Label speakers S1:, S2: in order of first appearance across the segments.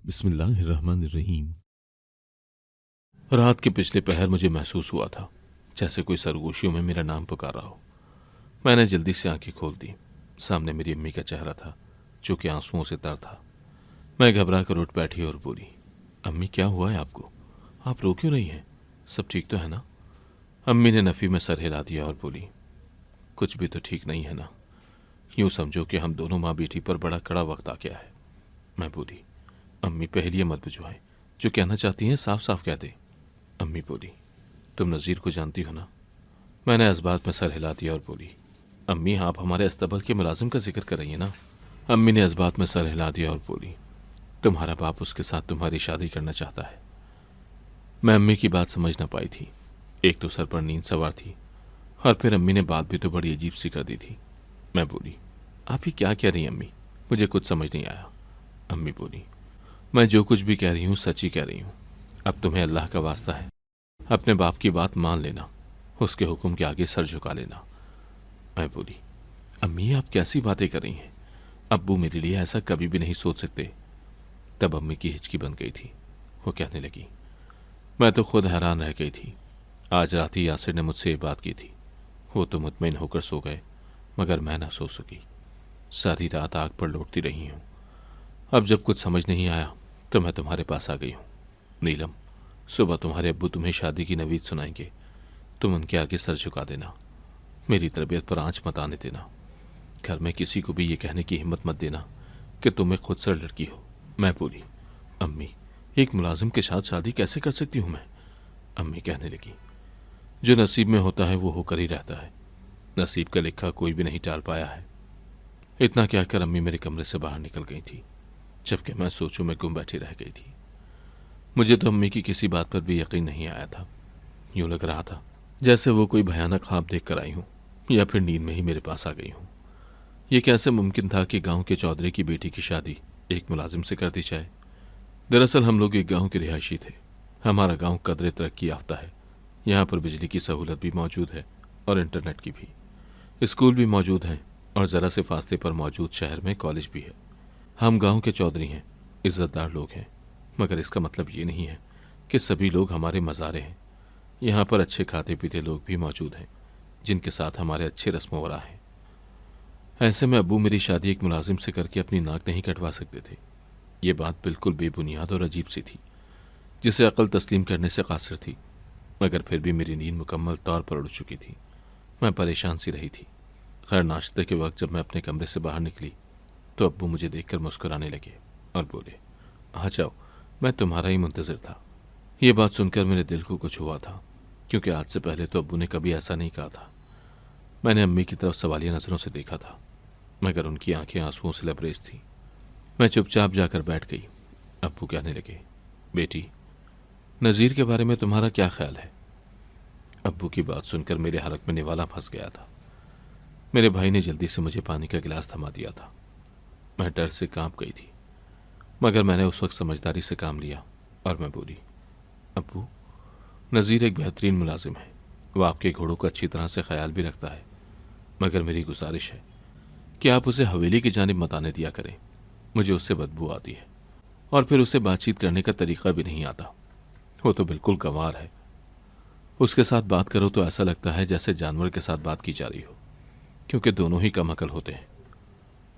S1: बिस्मिल्लाहिर्रहमानिर्रहीम। रात के पिछले पहर मुझे महसूस हुआ था जैसे कोई सरगोशियों में मेरा नाम पुकारा हो। मैंने जल्दी से आंखें खोल दी। सामने मेरी अम्मी का चेहरा था जो कि आंसुओं से तर था। मैं घबरा कर उठ बैठी और बोली, अम्मी क्या हुआ है आपको? आप रो क्यों रही हैं? सब ठीक तो है ना? अम्मी ने नफ़ी में सर हिला दिया और बोली, कुछ भी तो ठीक नहीं है ना। यूं समझो कि हम दोनों माँ बेटी पर बड़ा कड़ा वक्त आ गया है। मैं बोली, अम्मी पहेलियां मत बुझवाएं, जो कहना चाहती हैं साफ साफ कह दे। अम्मी बोली, तुम नज़ीर को जानती हो ना? मैंने इस बात में सर हिला दिया और बोली, अम्मी आप हमारे अस्तबल के मुलाजिम का जिक्र कर रही हैं ना? अम्मी ने इस बात में सर हिला दिया और बोली, तुम्हारा बाप उसके साथ तुम्हारी शादी करना चाहता है। मैं अम्मी की बात समझ ना पाई थी। एक तो सर पर नींद सवार थी और फिर अम्मी ने बात भी तो बड़ी अजीब सी कर दी थी। मैं बोली, आप ये क्या कह रही हैं अम्मी? मुझे कुछ समझ नहीं आया। अम्मी बोली, मैं जो कुछ भी कह रही हूँ सच ही कह रही हूँ। अब तुम्हें अल्लाह का वास्ता है, अपने बाप की बात मान लेना, उसके हुक्म के आगे सर झुका लेना। मैं बोली, अम्मी आप कैसी बातें कर रही हैं? अब्बू मेरे लिए ऐसा कभी भी नहीं सोच सकते। तब अम्मी की हिचकी बन गई थी। वो कहने लगी, मैं तो खुद हैरान रह गई थी। आज रात ही यासिर ने मुझसे ये बात की थी। वो तो मुतमईन होकर सो गए, मगर मैं ना सो सकी। सारी रात आग पर लौटती रही हूँ। अब जब कुछ समझ नहीं आया तो मैं तुम्हारे पास आ गई हूँ। नीलम, सुबह तुम्हारे अब्बू तुम्हें शादी की नवीद सुनाएंगे। तुम उनके आगे सर झुका देना। मेरी तरबियत पर आंच मत आने देना। घर में किसी को भी ये कहने की हिम्मत मत देना कि तुम एक खुद सर लड़की हो। मैं बोली, अम्मी एक मुलाजिम के साथ शादी कैसे कर सकती हूँ मैं? अम्मी कहने लगी, जो नसीब में होता है वो होकर ही रहता है। नसीब का लिखा कोई भी नहीं टाल पाया है। इतना कहकर अम्मी मेरे कमरे से बाहर निकल गई थी, जबकि मैं सोचूं में गुम बैठी रह गई थी। मुझे तो अम्मी की किसी बात पर भी यकीन नहीं आया था। यूं लग रहा था जैसे वो कोई भयानक ख्वाब देख कर आई हूं या फिर नींद में ही मेरे पास आ गई हूं। यह कैसे मुमकिन था कि गांव के चौधरी की बेटी की शादी एक मुलाजिम से कर दी जाए? दरअसल हम लोग एक गांव के रिहायशी थे। हमारा गांव कदरे तरक्की याफ्ता है। यहाँ पर बिजली की सहूलत भी मौजूद है और इंटरनेट की भी। स्कूल भी मौजूद है और ज़रा से फासले पर मौजूद शहर में कॉलेज भी है। हम गांव के चौधरी हैं, इज्जतदार लोग हैं, मगर इसका मतलब ये नहीं है कि सभी लोग हमारे मज़ारे हैं। यहाँ पर अच्छे खाते पीते लोग भी मौजूद हैं जिनके साथ हमारे अच्छे रस्म वरा हैं। ऐसे में अब्बू मेरी शादी एक मुलाजिम से करके अपनी नाक नहीं कटवा सकते थे। ये बात बिल्कुल बेबुनियाद और अजीब सी थी, जिसे अकल तस्लीम करने से कासिर थी। मगर फिर भी मेरी नींद मुकम्मल तौर पर उड़ चुकी थी। मैं परेशान सी रही थी। खैर नाश्ते के वक्त जब मैं अपने कमरे से बाहर निकली तो अब्बू मुझे देखकर मुस्कुराने लगे और बोले, आ जाओ, मैं तुम्हारा ही मुंतज़िर था। ये बात सुनकर मेरे दिल को कुछ हुआ था, क्योंकि आज से पहले तो अब्बू ने कभी ऐसा नहीं कहा था। मैंने अम्मी की तरफ सवालिया नज़रों से देखा था, मगर उनकी आंखें आंसुओं से लबरेज थीं। मैं चुपचाप जाकर बैठ गई। अब्बू कहने लगे, बेटी नज़ीर के बारे में तुम्हारा क्या ख्याल है? अब्बू की बात सुनकर मेरे हलक में निवाला फंस गया था। मेरे भाई ने जल्दी से मुझे पानी का गिलास थमा दिया था। मैं डर से कांप गई थी, मगर मैंने उस वक्त समझदारी से काम लिया और मैं बोली, अब्बू नज़ीर एक बेहतरीन मुलाजिम है। वो आपके घोड़ों का अच्छी तरह से ख्याल भी रखता है, मगर मेरी गुजारिश है कि आप उसे हवेली की जानिब मत आने दिया करें। मुझे उससे बदबू आती है और फिर उसे बातचीत करने का तरीका भी नहीं आता। वो तो बिल्कुल गंवार है। उसके साथ बात करो तो ऐसा लगता है जैसे जानवर के साथ बात की जा रही हो, क्योंकि दोनों ही कम अकल होते हैं।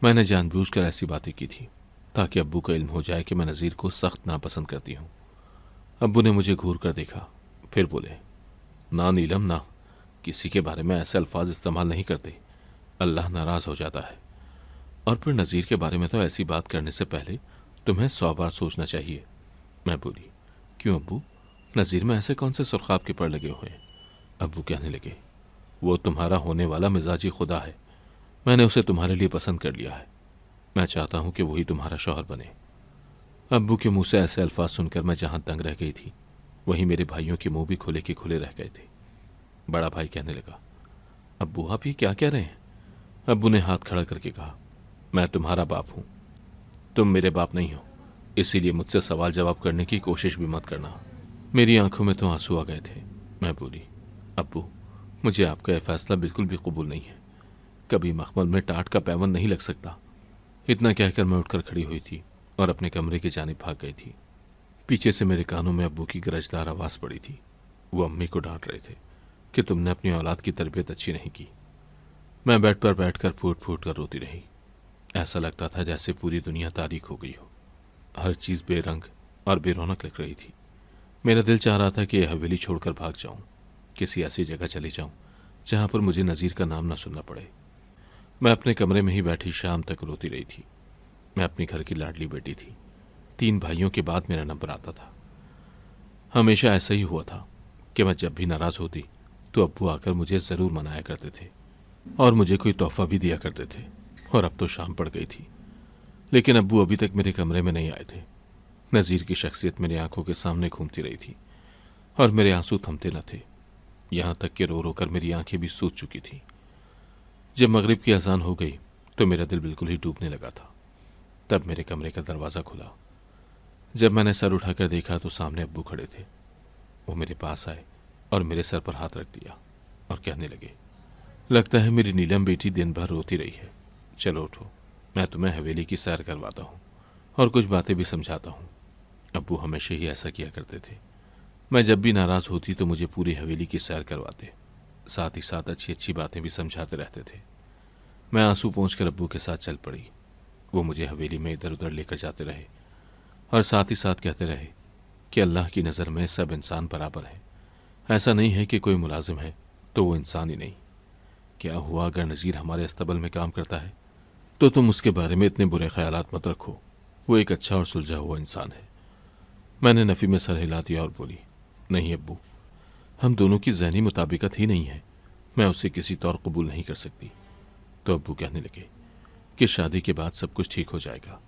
S1: मैंने जानबूझकर ऐसी बातें की थी ताकि अब्बू को इल्म हो जाए कि मैं नज़ीर को सख्त नापसंद करती हूँ। अब्बू ने मुझे घूर कर देखा, फिर बोले, ना नीलम ना, किसी के बारे में ऐसे अल्फाज इस्तेमाल नहीं करते, अल्लाह नाराज़ हो जाता है। और फिर नज़ीर के बारे में तो ऐसी बात करने से पहले तुम्हें 100 बार सोचना चाहिए। मैं बोली, क्यों अब्बू, नज़ीर में ऐसे कौन से सुरखाब के पर लगे हुए हैं? अब्बू कहने लगे, वो तुम्हारा होने वाला मिजाजी खुदा है। मैंने उसे तुम्हारे लिए पसंद कर लिया है। मैं चाहता हूं कि वही तुम्हारा शौहर बने। अब्बू के मुंह से ऐसे अल्फाज सुनकर मैं जहां तंग रह गई थी, वहीं मेरे भाइयों के मुंह भी खुले के खुले रह गए थे। बड़ा भाई कहने लगा, अब्बू आप ये क्या कह रहे हैं? अब्बू ने हाथ खड़ा करके कहा, मैं तुम्हारा बाप हूं, तुम मेरे बाप नहीं हो, इसीलिए मुझसे सवाल जवाब करने की कोशिश भी मत करना। मेरी आंखों में तो आंसू आ गए थे। मैं बोली, अब्बू मुझे आपका यह फैसला बिल्कुल भी कबूल नहीं है। कभी मखमल में टाट का पैवन नहीं लग सकता। इतना कहकर मैं उठकर खड़ी हुई थी और अपने कमरे की जानिब भाग गई थी। पीछे से मेरे कानों में अब्बू की गरजदार आवाज पड़ी थी। वो अम्मी को डांट रहे थे कि तुमने अपनी औलाद की तरबियत अच्छी नहीं की। मैं बेड पर बैठकर फूट फूट कर रोती रही। ऐसा लगता था जैसे पूरी दुनिया तारीख हो गई हो। हर चीज बेरंग और बेरौनक लग रही थी। मेरा दिल चाह रहा था कि यह हवेली छोड़कर भाग जाऊं, किसी ऐसी जगह चली जाऊं जहां पर मुझे नज़ीर का नाम न सुनना पड़े। मैं अपने कमरे में ही बैठी शाम तक रोती रही थी। मैं अपनी घर की लाडली बेटी थी। 3 भाइयों के बाद मेरा नंबर आता था। हमेशा ऐसा ही हुआ था कि मैं जब भी नाराज होती तो अब्बू आकर मुझे जरूर मनाया करते थे और मुझे कोई तोहफा भी दिया करते थे। और अब तो शाम पड़ गई थी, लेकिन अब्बू अभी तक मेरे कमरे में नहीं आए थे। नज़ीर की शख्सियत मेरी आंखों के सामने घूमती रही थी और मेरे आंसू थमते न थे। यहां तक कि रो रो कर मेरी आंखें भी सूज चुकी थी। जब मगरिब की अजान हो गई तो मेरा दिल बिल्कुल ही डूबने लगा था। तब मेरे कमरे का दरवाज़ा खुला। जब मैंने सर उठाकर देखा तो सामने अब्बू खड़े थे। वो मेरे पास आए और मेरे सर पर हाथ रख दिया और कहने लगे, लगता है मेरी नीलम बेटी दिन भर रोती रही है। चलो उठो, मैं तुम्हें हवेली की सैर करवाता हूँ और कुछ बातें भी समझाता हूँ। अब्बू हमेशा ही ऐसा किया करते थे। मैं जब भी नाराज होती तो मुझे पूरी हवेली की सैर करवाते, साथ ही साथ अच्छी अच्छी बातें भी समझाते रहते थे। मैं आंसू पोंछकर अब्बू के साथ चल पड़ी। वो मुझे हवेली में इधर उधर लेकर जाते रहे और साथ ही साथ कहते रहे कि अल्लाह की नज़र में सब इंसान बराबर हैं। ऐसा नहीं है कि कोई मुलाजिम है तो वो इंसान ही नहीं। क्या हुआ अगर नज़ीर हमारे अस्तबल में काम करता है तो तुम उसके बारे में इतने बुरे ख्यालात मत रखो। वो एक अच्छा और सुलझा हुआ इंसान है। मैंने नफ़ी में सर हिला दिया और बोली, नहीं अब्बू, हम दोनों की ज़हनी मुताबिकत ही नहीं है। मैं उसे किसी तौर कबूल नहीं कर सकती। तो अब्बू कहने लगे कि शादी के बाद सब कुछ ठीक हो जाएगा।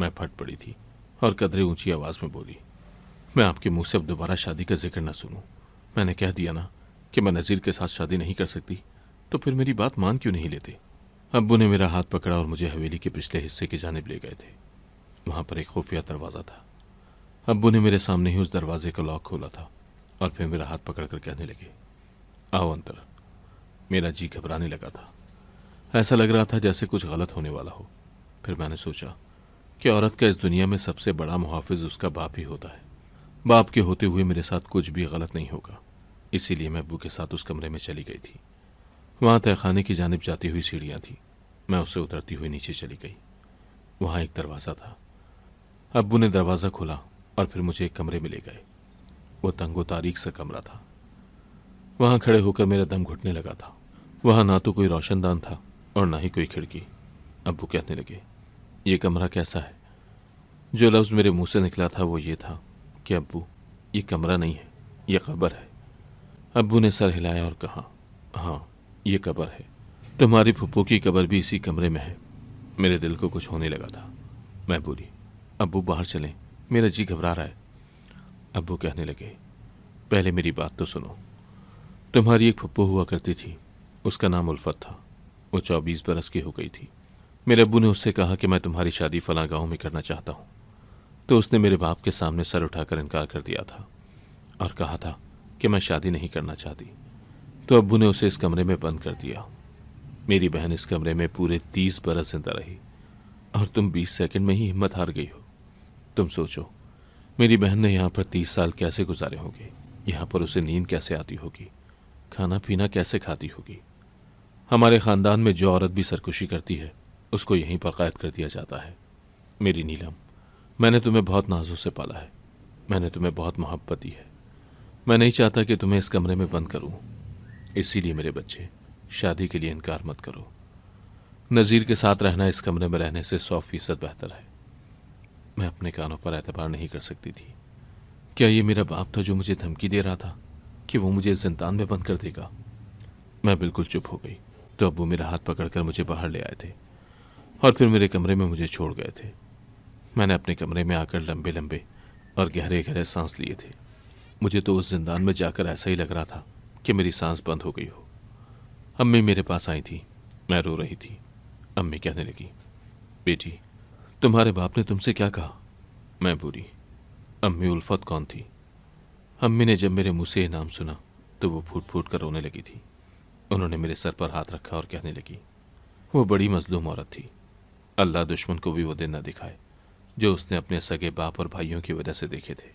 S1: मैं फट पड़ी थी और कदरे ऊंची आवाज़ में बोली, मैं आपके मुंह से अब दोबारा शादी का जिक्र न सुनूं। मैंने कह दिया ना कि मैं नज़ीर के साथ शादी नहीं कर सकती, तो फिर मेरी बात मान क्यों नहीं लेते। अब्बू ने मेरा हाथ पकड़ा और मुझे हवेली के पिछले हिस्से की जानिब ले गए थे। वहां पर एक खुफिया दरवाज़ा था। अब्बू ने मेरे सामने ही उस दरवाजे का लॉक खोला था और फिर मेरा हाथ पकड़कर कहने लगे, आओ अंदर। मेरा जी घबराने लगा था। ऐसा लग रहा था जैसे कुछ गलत होने वाला हो। फिर मैंने सोचा कि औरत का इस दुनिया में सबसे बड़ा मुहाफिज उसका बाप ही होता है। बाप के होते हुए मेरे साथ कुछ भी गलत नहीं होगा। इसीलिए मैं अब्बू के साथ उस कमरे में चली गई थी। वहां तहखाने की जानिब जाती हुई सीढ़ियां थी। मैं उससे उतरती हुई नीचे चली गई। वहां एक दरवाज़ा था। अब्बू ने दरवाज़ा खोला और फिर मुझे एक कमरे में ले गए। वो तंगो तारीख सा कमरा था। वहां खड़े होकर मेरा दम घुटने लगा था। वहां ना तो कोई रोशनदान था और ना ही कोई खिड़की। अब्बू कहने लगे, ये कमरा कैसा है। जो लफ्ज़ मेरे मुंह से निकला था वो ये था कि अब्बू, ये कमरा नहीं है, ये कब्र है। अब्बू ने सर हिलाया और कहा, हाँ ये कब्र है। तुम्हारी फुप्पो की कब्र भी इसी कमरे में है। मेरे दिल को कुछ होने लगा था। मैं बोली, अब्बू बाहर चलें, मेरा जी घबरा रहा है। अब्बू कहने लगे, पहले मेरी बात तो सुनो। तुम्हारी एक फुप्पो हुआ करती थी, उसका नाम उल्फत था। वो 24 बरस की हो गई थी। मेरे अब्बू ने उससे कहा कि मैं तुम्हारी शादी फलां गाँव में करना चाहता हूँ। तो उसने मेरे बाप के सामने सर उठाकर इनकार कर दिया था और कहा था कि मैं शादी नहीं करना चाहती। तो अब्बू ने उसे इस कमरे में बंद कर दिया। मेरी बहन इस कमरे में पूरे 30 बरस जिंदा रही और तुम 20 सेकंड में ही हिम्मत हार गई हो। तुम सोचो, मेरी बहन ने यहाँ पर 30 साल कैसे गुजारे होंगे। यहाँ पर उसे नींद कैसे आती होगी, खाना पीना कैसे खाती होगी। हमारे ख़ानदान में जो औरत भी सरकुशी करती है उसको यहीं पर कैद कर दिया जाता है। मेरी नीलम, मैंने तुम्हें बहुत नाजों से पाला है। मैंने तुम्हें बहुत मोहब्बत दी है। मैं नहीं चाहता कि तुम्हें इस कमरे में बंद करूं। इसीलिए मेरे बच्चे, शादी के लिए इनकार मत करो। नज़ीर के साथ रहना इस कमरे में रहने से 100% बेहतर है। मैं अपने कानों पर एतबार नहीं कर सकती थी। क्या ये मेरा बाप था जो मुझे धमकी दे रहा था कि वो मुझे जिंदान में बंद कर देगा। मैं बिल्कुल चुप हो गई। तो अब्बू मेरा हाथ पकड़कर मुझे बाहर ले आए थे और फिर मेरे कमरे में मुझे छोड़ गए थे। मैंने अपने कमरे में आकर लंबे लंबे और गहरे गहरे सांस लिए थे। मुझे तो उस जिंदान में जाकर ऐसा ही लग रहा था कि मेरी सांस बंद हो गई हो। अम्मी मेरे पास आई थी। मैं रो रही थी। अम्मी कहने लगी, बेटी, तुम्हारे बाप ने तुमसे क्या कहा। मैं बोली, अम्मी उल्फत कौन थी। अम्मी ने जब मेरे मुंह से ये नाम सुना तो वो फूट फूट कर रोने लगी थी। उन्होंने मेरे सर पर हाथ रखा और कहने लगी, वो बड़ी मजलूम औरत थी। अल्लाह दुश्मन को भी वो दिन न दिखाए जो उसने अपने सगे बाप और भाइयों की वजह से देखे थे।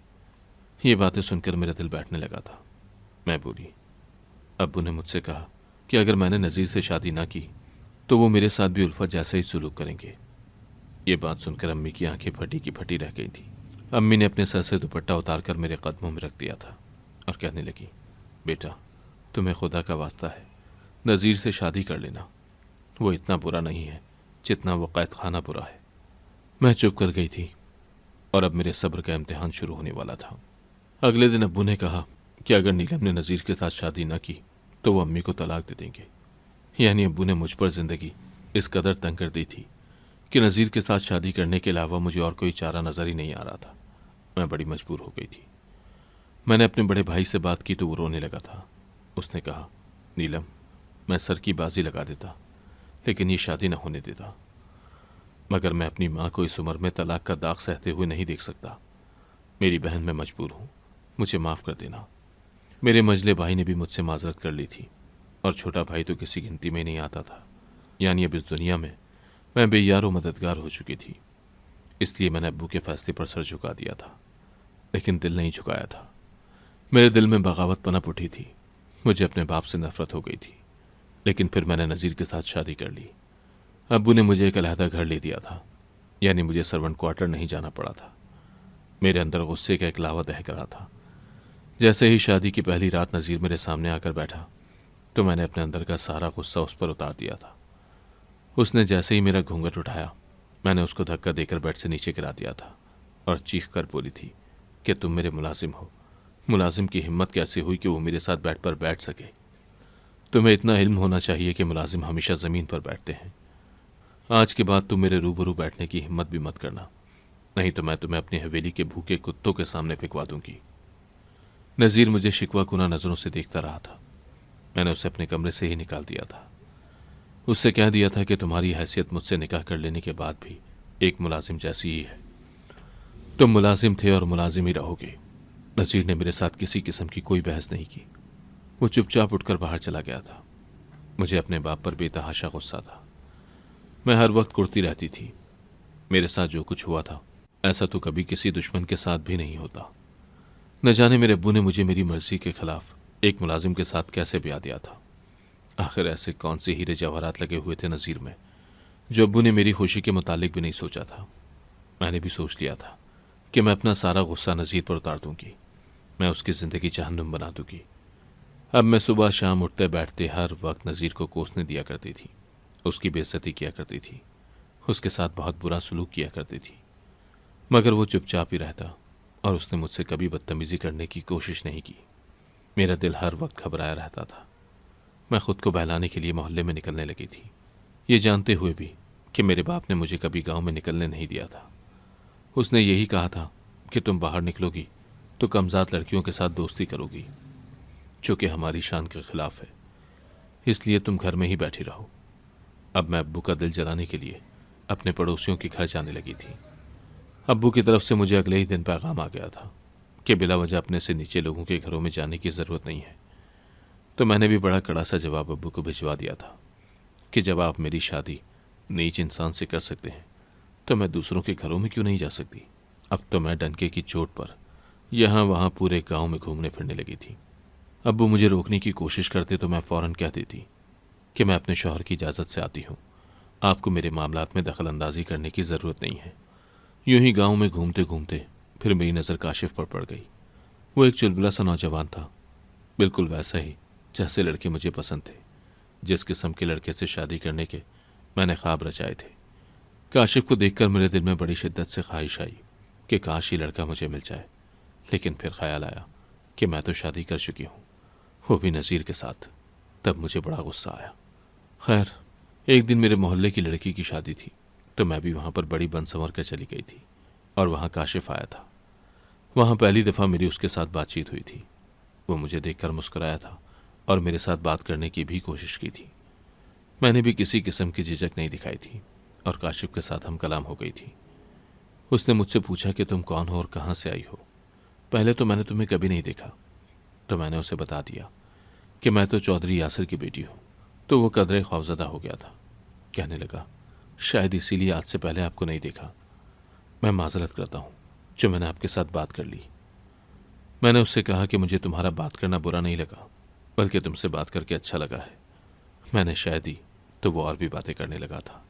S1: ये बातें सुनकर मेरा दिल बैठने लगा था। मैं बोली, अब्बू ने मुझसे कहा कि अगर मैंने नज़ीर से शादी ना की तो वो मेरे साथ भी उल्फत जैसा ही सुलूक करेंगे। ये बात सुनकर अम्मी की आंखें फटी की फटी रह गई थी। अम्मी ने अपने सर से दुपट्टा उतारकर मेरे कदमों में रख दिया था और कहने लगी, बेटा, तुम्हें खुदा का वास्ता है, नज़ीर से शादी कर लेना। वो इतना बुरा नहीं है जितना वो कैद खाना बुरा है। मैं चुप कर गई थी और अब मेरे सब्र का इम्तिहान शुरू होने वाला था। अगले दिन अब्बू ने कहा कि अगर नीलम ने नज़ीर के साथ शादी न की तो वो अम्मी को तलाक दे देंगे। यानी अब्बू ने मुझ पर ज़िंदगी इस कदर तंग कर दी थी कि नज़ीर के साथ शादी करने के अलावा मुझे और कोई चारा नज़र ही नहीं आ रहा था। मैं बड़ी मजबूर हो गई थी। मैंने अपने बड़े भाई से बात की तो वो रोने लगा था। उसने कहा, नीलम, मैं सर की बाजी लगा देता लेकिन ये शादी न होने देता, मगर मैं अपनी माँ को इस उम्र में तलाक का दाग सहते हुए नहीं देख सकता। मेरी बहन, मैं मजबूर हूँ, मुझे माफ़ कर देना। मेरे मझले भाई ने भी मुझसे माजरत कर ली थी और छोटा भाई तो किसी गिनती में नहीं आता था। यानी अब इस दुनिया में मैं बेयारो मददगार हो चुकी थी। इसलिए मैंने अब्बू के फैसले पर सर झुका दिया था, लेकिन दिल नहीं झुकाया था। मेरे दिल में बगावत पनप उठी थी। मुझे अपने बाप से नफरत हो गई थी, लेकिन फिर मैंने नज़ीर के साथ शादी कर ली। अब्बू ने मुझे एक अलहदा घर ले दिया था, यानी मुझे सर्वेंट क्वार्टर नहीं जाना पड़ा था। मेरे अंदर गुस्से का एक लावा दहक रहा था। जैसे ही शादी की पहली रात नज़ीर मेरे सामने आकर बैठा तो मैंने अपने अंदर का सारा गुस्सा उस पर उतार दिया था। उसने जैसे ही मेरा घूंघट उठाया, मैंने उसको धक्का देकर बेड से नीचे गिरा दिया था और चीख कर बोली थी कि तुम मेरे मुलाजिम हो। मुलाजिम की हिम्मत कैसे हुई कि वो मेरे साथ बेड पर बैठ सके? तुम्हें इतना इल्म होना चाहिए कि मुलाजिम हमेशा ज़मीन पर बैठते हैं। आज के बाद तुम मेरे रूबरू बैठने की हिम्मत भी मत करना, नहीं तो मैं तुम्हें अपनी हवेली के भूखे कुत्तों के सामने फेंकवा दूंगी। नज़ीर मुझे शिकवा कुना नज़रों से देखता रहा था। मैंने उसे अपने कमरे से ही निकाल दिया था। उससे कह दिया था कि तुम्हारी हैसियत मुझसे निकाह कर लेने के बाद भी एक मुलाजिम जैसी ही है। तुम मुलाजिम थे और मुलाजिम ही रहोगे। नज़ीर ने मेरे साथ किसी किस्म की कोई बहस नहीं की। वो चुपचाप उठकर बाहर चला गया था। मुझे अपने बाप पर बेतहाशा गुस्सा था। मैं हर वक्त कुड़ती रहती थी। मेरे साथ जो कुछ हुआ था ऐसा तो कभी किसी दुश्मन के साथ भी नहीं होता। न जाने मेरे अब्बू ने मुझे मेरी मर्जी के खिलाफ एक मुलाजिम के साथ कैसे ब्याह दिया था। आखिर ऐसे कौन से हीरे जवाहरात लगे हुए थे नज़ीर में जो अब्बू ने मेरी खुशी के मुतालिक भी नहीं सोचा था। मैंने भी सोच लिया था कि मैं अपना सारा गुस्सा नज़ीर पर उतार दूंगी। मैं उसकी ज़िंदगी जहन्नुम बना दूंगी। अब मैं सुबह शाम उठते बैठते हर वक्त नज़ीर को कोसने दिया करती थी, उसकी बेइज्जती किया करती थी, उसके साथ बहुत बुरा सलूक किया करती थी, मगर वो चुपचाप ही रहता और उसने मुझसे कभी बदतमीज़ी करने की कोशिश नहीं की। मेरा दिल हर वक्त घबराया रहता था। मैं खुद को बहलाने के लिए मोहल्ले में निकलने लगी थी, ये जानते हुए भी कि मेरे बाप ने मुझे कभी गांव में निकलने नहीं दिया था। उसने यही कहा था कि तुम बाहर निकलोगी तो कमज़ाद लड़कियों के साथ दोस्ती करोगी, जो कि हमारी शान के खिलाफ है। इसलिए तुम घर में ही बैठी रहो। अब मैं अब्बू का दिल जलाने के लिए अपने पड़ोसियों के घर जाने लगी थी। अब्बू की तरफ से मुझे अगले ही दिन पैगाम आ गया था कि बिला वजह अपने से नीचे लोगों के घरों में जाने की ज़रूरत नहीं है। तो मैंने भी बड़ा कड़ा सा जवाब अब्बू को भिजवा दिया था कि जब आप मेरी शादी नीच इंसान से कर सकते हैं तो मैं दूसरों के घरों में क्यों नहीं जा सकती। अब तो मैं डंके की चोट पर यहाँ वहाँ पूरे गांव में घूमने फिरने लगी थी। अब्बू मुझे रोकने की कोशिश करते तो मैं फ़ौरन कह देती कि मैं अपने शौहर की इजाज़त से आती हूँ, आपको मेरे मामलात में दखल अंदाजी करने की ज़रूरत नहीं है। यूं ही गांव में घूमते घूमते फिर मेरी नज़र काशिफ पर पड़ गई। वो एक चुलबुला सा नौजवान था, बिल्कुल वैसा ही जैसे लड़के मुझे पसंद थे, जिस किस्म के लड़के से शादी करने के मैंने ख्वाब रचाए थे। काशिफ को देखकर मेरे दिल में बड़ी शिद्दत से ख्वाहिश आई कि काश ये लड़का मुझे मिल जाए, लेकिन फिर ख्याल आया कि मैं तो शादी कर चुकी हूँ, वो भी नज़ीर के साथ। तब मुझे बड़ा गुस्सा आया। खैर, एक दिन मेरे मोहल्ले की लड़की की शादी थी तो मैं भी वहाँ पर बड़ी बनसंवर कर चली गई थी और वहाँ काशिफ आया था। वहाँ पहली दफ़ा मेरी उसके साथ बातचीत हुई थी। वो मुझे देखकर मुस्कुराया था और मेरे साथ बात करने की भी कोशिश की थी। मैंने भी किसी किस्म की झिझक नहीं दिखाई थी और काशिफ के साथ हम कलाम हो गई थी। उसने मुझसे पूछा कि तुम कौन हो और कहाँ से आई हो। पहले तो मैंने तुम्हें कभी नहीं देखा, तो मैंने उसे बता दिया कि मैं तो चौधरी यासिर की बेटी हूँ। तो वो कदरे खौफज़दा हो गया था। कहने लगा, शायद इसीलिए आज से पहले आपको नहीं देखा। मैं माजरत करता हूँ जो मैंने आपके साथ बात कर ली। मैंने उससे कहा कि मुझे तुम्हारा बात करना बुरा नहीं लगा, बल्कि तुमसे बात करके अच्छा लगा है। मैंने शह दी तो वो और भी बातें करने लगा था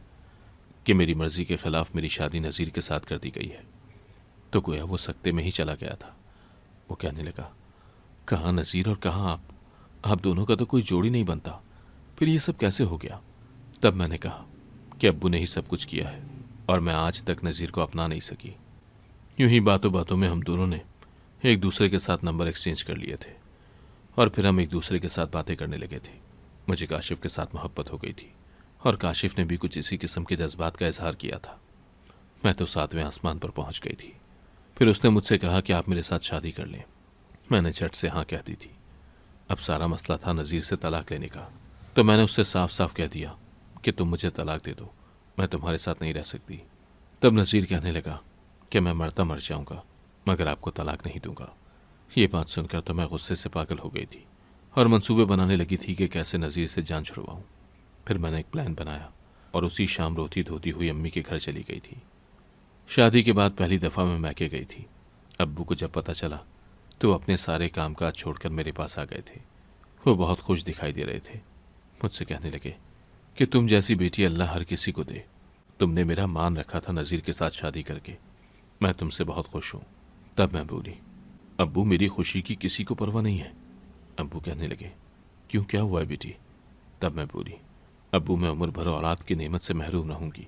S1: कि मेरी मर्जी के खिलाफ मेरी शादी नज़ीर के साथ कर दी गई है। तो गोया वो सकते में ही चला गया था। वो कहने लगा, कहाँ नज़ीर और कहाँ आप दोनों का तो कोई जोड़ी नहीं बनता, फिर ये सब कैसे हो गया? तब मैंने कहा कि अब्बू ने ही सब कुछ किया है और मैं आज तक नज़ीर को अपना नहीं सकी। यूं ही बातों बातों में हम दोनों ने एक दूसरे के साथ नंबर एक्सचेंज कर लिए थे और फिर हम एक दूसरे के साथ बातें करने लगे थे। मुझे काशिफ के साथ मोहब्बत हो गई थी और काशिफ ने भी कुछ इसी किस्म के जज्बात का इजहार किया था। मैं तो 7वें आसमान पर पहुंच गई थी। फिर उसने मुझसे कहा कि आप मेरे साथ शादी कर लें। मैंने झट से हाँ कह दी थी। अब सारा मसला था नज़ीर से तलाक लेने का। तो मैंने उससे साफ साफ कह दिया कि तुम मुझे तलाक दे दो, मैं तुम्हारे साथ नहीं रह सकती। तब नज़ीर कहने लगा कि मैं मरता मर जाऊंगा मगर आपको तलाक नहीं दूंगा। ये बात सुनकर तो मैं गुस्से से पागल हो गई थी और मंसूबे बनाने लगी थी कि कैसे नज़ीर से जान छुड़वाऊं। फिर मैंने एक प्लान बनाया और उसी शाम रोती धोती हुई अम्मी के घर चली गई थी। शादी के बाद पहली दफ़ा मैं मैके गई थी। अब्बू को जब पता चला तो अपने सारे काम काज छोड़कर मेरे पास आ गए थे। वो बहुत खुश दिखाई दे रहे थे। मुझसे कहने लगे कि तुम जैसी बेटी अल्लाह हर किसी को दे। तुमने मेरा मान रखा था नज़ीर के साथ शादी करके। मैं तुमसे बहुत खुश हूँ। तब मैं बोली, अब्बू मेरी खुशी की किसी को परवाह नहीं है। अब्बू कहने लगे, क्यों, क्या हुआ है बेटी? तब मैं बोली, अब्बू मैं उम्र भर औलाद की नेमत से महरूम रहूंगी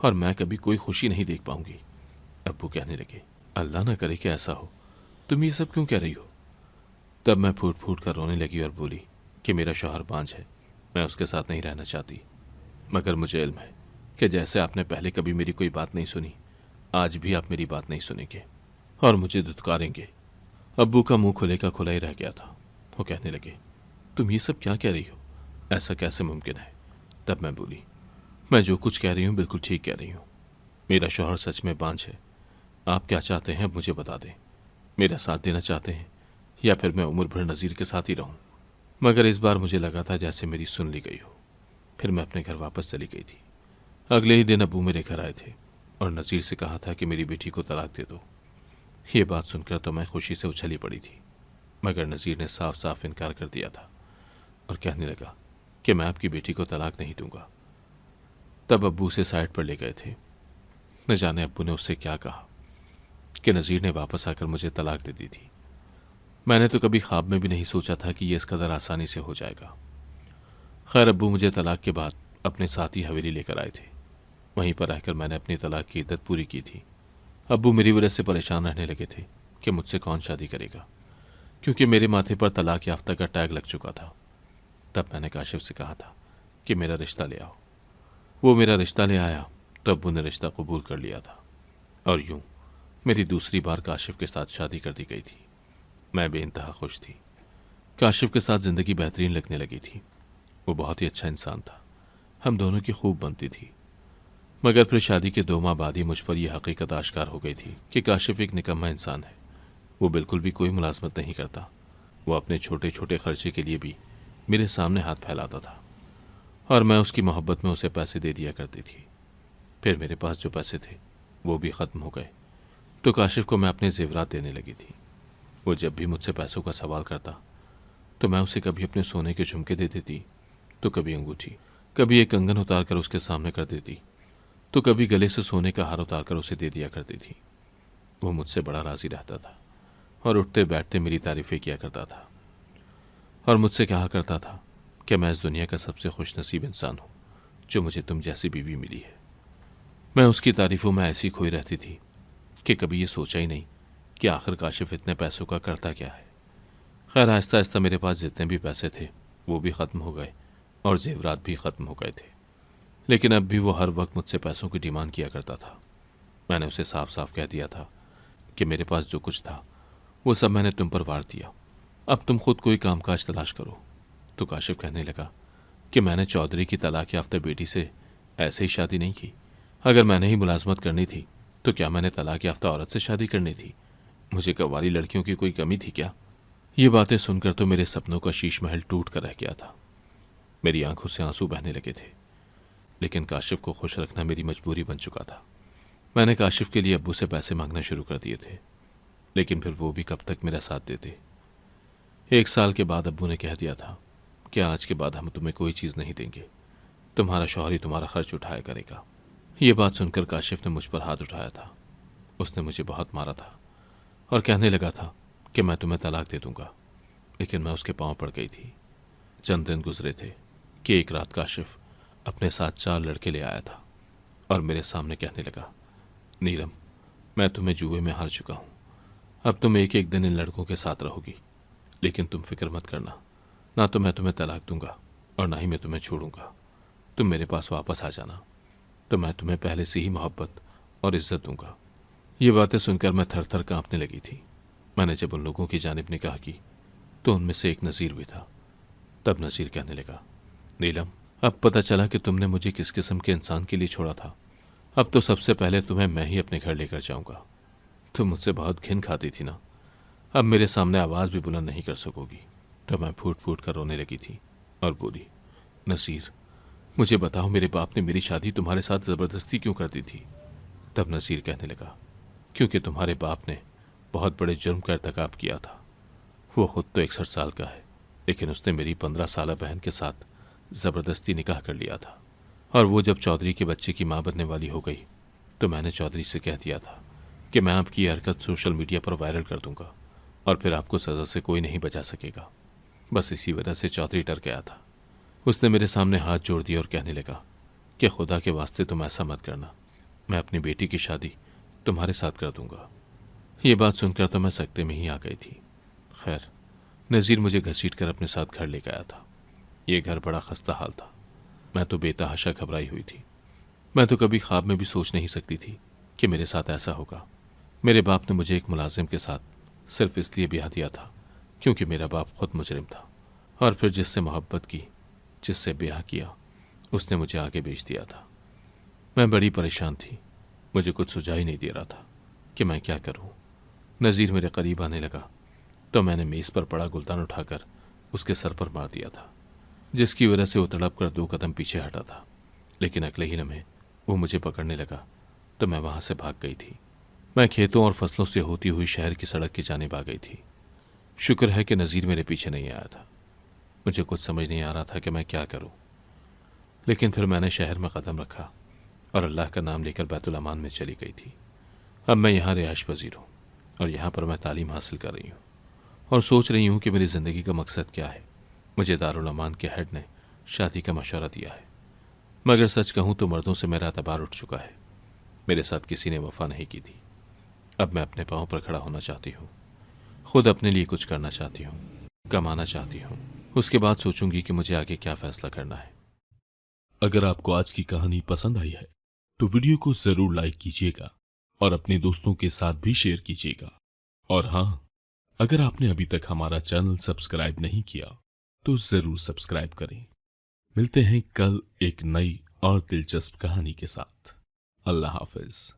S1: और मैं कभी कोई खुशी नहीं देख पाऊंगी। अब्बू कहने लगे, अल्लाह ना करे कि ऐसा हो, तुम ये सब क्यों कह रही हो? तब मैं फूट फूट कर रोने लगी और बोली कि मेरा शौहर बांझ है, मैं उसके साथ नहीं रहना चाहती। मगर मुझे इल्म है कि जैसे आपने पहले कभी मेरी कोई बात नहीं सुनी, आज भी आप मेरी बात नहीं सुनेंगे और मुझे धुतकारेंगे। अब्बू का मुंह खुले का खुला ही रह गया था। वो कहने लगे, तुम ये सब क्या कह रही हो, ऐसा कैसे मुमकिन है? तब मैं बोली, मैं जो कुछ कह रही हूँ बिल्कुल ठीक कह रही हूँ। मेरा शौहर सच में बांझ है। आप क्या चाहते हैं अब मुझे बता दें। मेरा साथ देना चाहते हैं या फिर मैं उम्र भर नज़ीर के साथ ही रहूं? मगर इस बार मुझे लगा था जैसे मेरी सुन ली गई हो। फिर मैं अपने घर वापस चली गई थी। अगले ही दिन अब्बू मेरे घर आए थे और नज़ीर से कहा था कि मेरी बेटी को तलाक दे दो। ये बात सुनकर तो मैं खुशी से उछली पड़ी थी, मगर नज़ीर ने साफ साफ इनकार कर दिया था और कहने लगा कि मैं आपकी बेटी को तलाक नहीं दूंगा। तब अब्बू उसे साइड पर ले गए थे। न जाने अब्बू ने उससे क्या कहा कि नज़ीर ने वापस आकर मुझे तलाक दे दी थी। मैंने तो कभी ख्वाब में भी नहीं सोचा था कि यह इस कदर आसानी से हो जाएगा। खैर अब्बू मुझे तलाक के बाद अपने साथ ही हवेली लेकर आए थे। वहीं पर रहकर मैंने अपनी तलाक की इद्दत पूरी की थी। अब्बू मेरी वजह से परेशान रहने लगे थे कि मुझसे कौन शादी करेगा, क्योंकि मेरे माथे पर तलाक याफ्ता का टैग लग चुका था। तब मैंने काशिफ से कहा था कि मेरा रिश्ता ले आओ। वो मेरा रिश्ता ले आया तो अब्बू ने रिश्ता कबूल कर लिया था और यूं मेरी दूसरी बार काशिफ के साथ शादी कर दी गई थी। मैं बेइंतहा खुश थी। काशिफ के साथ ज़िंदगी बेहतरीन लगने लगी थी। वो बहुत ही अच्छा इंसान था। हम दोनों की खूब बनती थी। मगर फिर शादी के 2 माह बाद ही मुझ पर यह हकीकत आश्कार हो गई थी कि काशिफ एक निकम्मा इंसान है। वो बिल्कुल भी कोई मुलाजमत नहीं करता। वो अपने छोटे छोटे खर्चे के लिए भी मेरे सामने हाथ फैलाता था और मैं उसकी मोहब्बत में उसे पैसे दे दिया करती थी। फिर मेरे पास जो पैसे थे वो भी ख़त्म हो गए तो काशिफ को मैं अपने जेवरात देने लगी थी। वो जब भी मुझसे पैसों का सवाल करता तो मैं उसे कभी अपने सोने के झुमके दे देती, तो कभी अंगूठी, कभी एक कंगन उतार कर उसके सामने कर देती, तो कभी गले से सोने का हार उतार कर उसे दे दिया करती थी। वो मुझसे बड़ा राज़ी रहता था और उठते बैठते मेरी तारीफ़ें किया करता था और मुझसे कहा करता था कि मैं इस दुनिया का सबसे खुशनसीब इंसान हूँ जो मुझे तुम जैसी बीवी मिली है। मैं उसकी तारीफ़ों में ऐसी खोई रहती थी कि कभी ये सोचा ही नहीं कि आखिर काशिफ इतने पैसों का करता क्या है। खैर आहिस्ता आहिस्ता मेरे पास जितने भी पैसे थे वो भी ख़त्म हो गए और जेवरात भी ख़त्म हो गए थे। लेकिन अब भी वो हर वक्त मुझसे पैसों की डिमांड किया करता था। मैंने उसे साफ साफ कह दिया था कि मेरे पास जो कुछ था वो सब मैंने तुम पर वार दिया, अब तुम खुद कोई कामकाज तलाश करो। तो काशिफ कहने लगा कि मैंने चौधरी की तलाक याफ्ता बेटी से ऐसे ही शादी नहीं की। अगर मैंने ही मुलाजमत करनी थी तो क्या मैंने तलाक याफ्ता औरत से शादी करनी थी? मुझे कव्वाली लड़कियों की कोई कमी थी क्या? ये बातें सुनकर तो मेरे सपनों का शीश महल टूट कर रह गया था। मेरी आंखों से आंसू बहने लगे थे। लेकिन काशिफ को खुश रखना मेरी मजबूरी बन चुका था। मैंने काशिफ के लिए अब्बू से पैसे मांगना शुरू कर दिए थे, लेकिन फिर वो भी कब तक मेरा साथ देते। 1 साल के बाद अब्बू ने कह दिया था कि आज के बाद हम तुम्हें कोई चीज़ नहीं देंगे, तुम्हारा शौहर ही तुम्हारा खर्च उठाया करेगा। ये बात सुनकर काशिफ ने मुझ पर हाथ उठाया था। उसने मुझे बहुत मारा था और कहने लगा था कि मैं तुम्हें तलाक दे दूंगा, लेकिन मैं उसके पांव पड़ गई थी। चंद दिन गुजरे थे कि एक रात काशिफ अपने साथ 4 लड़के ले आया था और मेरे सामने कहने लगा, नीलम, मैं तुम्हें जुए में हार चुका हूं, अब तुम एक एक दिन इन लड़कों के साथ रहोगी, लेकिन तुम फिक्र मत करना, ना तो मैं तुम्हें तलाक दूंगा और ना ही मैं तुम्हें छोड़ूंगा। तुम मेरे पास वापस आ जाना तो मैं तुम्हें पहले से ही मोहब्बत और इज्जत दूंगा। ये बातें सुनकर मैं थर थर कांपने लगी थी। मैंने जब उन लोगों की जानिब निगाह की तो उनमें से एक नज़ीर भी था। तब नज़ीर कहने लगा, नीलम, अब पता चला कि तुमने मुझे किस किस्म के इंसान के लिए छोड़ा था। अब तो सबसे पहले तुम्हें मैं ही अपने घर लेकर जाऊंगा। तुम मुझसे बहुत घिन खाती थी ना, अब मेरे सामने आवाज़ भी बुलंद नहीं कर सकोगी। तो मैं फूट फूट कर रोने लगी थी और बोली, नसीर, मुझे बताओ, मेरे बाप ने मेरी शादी तुम्हारे साथ ज़बरदस्ती क्यों कर दी थी? तब नसीर कहने लगा, क्योंकि तुम्हारे बाप ने बहुत बड़े जुर्म का इर्तिकाब किया था। वो खुद तो 61 साल का है, लेकिन उसने मेरी 15 साला बहन के साथ ज़बरदस्ती निकाह कर लिया था। और वो जब चौधरी के बच्चे की माँ बनने वाली हो गई तो मैंने चौधरी से कह दिया था कि मैं आपकी ये हरकत सोशल मीडिया पर वायरल कर दूंगा और फिर आपको सज़ा से कोई नहीं बचा सकेगा। बस इसी वजह से चौधरी डर गया था। उसने मेरे सामने हाथ जोड़ दिया और कहने लगा कि खुदा के वास्ते तुम ऐसा मत करना, मैं अपनी बेटी की शादी तुम्हारे साथ कर दूंगा। ये बात सुनकर तो मैं सकते में ही आ गई थी। खैर, नज़ीर मुझे घसीट कर अपने साथ घर ले गया था। ये घर बड़ा खस्ता हाल था। मैं तो बेतहाशा घबराई हुई थी। मैं तो कभी ख्वाब में भी सोच नहीं सकती थी कि मेरे साथ ऐसा होगा। मेरे बाप ने मुझे एक मुलाजिम के साथ सिर्फ इसलिए ब्याह दिया था क्योंकि मेरा बाप खुद मुजरिम था, और फिर जिससे मोहब्बत की, जिससे ब्याह किया, उसने मुझे आगे बेच दिया था। मैं बड़ी परेशान थी। मुझे कुछ सुझाव ही नहीं दे रहा था कि मैं क्या करूं। नज़ीर मेरे करीब आने लगा तो मैंने मेज़ पर पड़ा गुलदान उठाकर उसके सर पर मार दिया था, जिसकी वजह से वो तड़प कर 2 कदम पीछे हटा था। लेकिन अगले ही लम्हे वो मुझे पकड़ने लगा तो मैं वहां से भाग गई थी। मैं खेतों और फसलों से होती हुई शहर की सड़क की जानिब आ गई थी। शुक्र है कि नज़ीर मेरे पीछे नहीं आया था। मुझे कुछ समझ नहीं आ रहा था कि मैं क्या करूं। लेकिन फिर मैंने शहर में कदम रखा और अल्लाह का नाम लेकर बैतुल अमान में चली गई थी। अब मैं यहाँ रिहाइश पजीर हूँ और यहाँ पर मैं तालीम हासिल कर रही हूँ और सोच रही हूँ कि मेरी ज़िंदगी का मकसद क्या है। मुझे दारुल अमान के हेड ने शादी का मशवरा दिया है, मगर सच कहूँ तो मर्दों से मेरा एतबार उठ चुका है। मेरे साथ किसी ने वफा नहीं की थी। अब मैं अपने पाँव पर खड़ा होना चाहती हूँ, खुद अपने लिए कुछ करना चाहती हूँ, कमाना चाहती हूँ। उसके बाद सोचूंगी कि मुझे आगे क्या फैसला करना है।
S2: अगर आपको आज की कहानी पसंद आई है तो वीडियो को जरूर लाइक कीजिएगा और अपने दोस्तों के साथ भी शेयर कीजिएगा। और हाँ, अगर आपने अभी तक हमारा चैनल सब्सक्राइब नहीं किया तो जरूर सब्सक्राइब करें। मिलते हैं कल एक नई और दिलचस्प कहानी के साथ। अल्लाह हाफिज।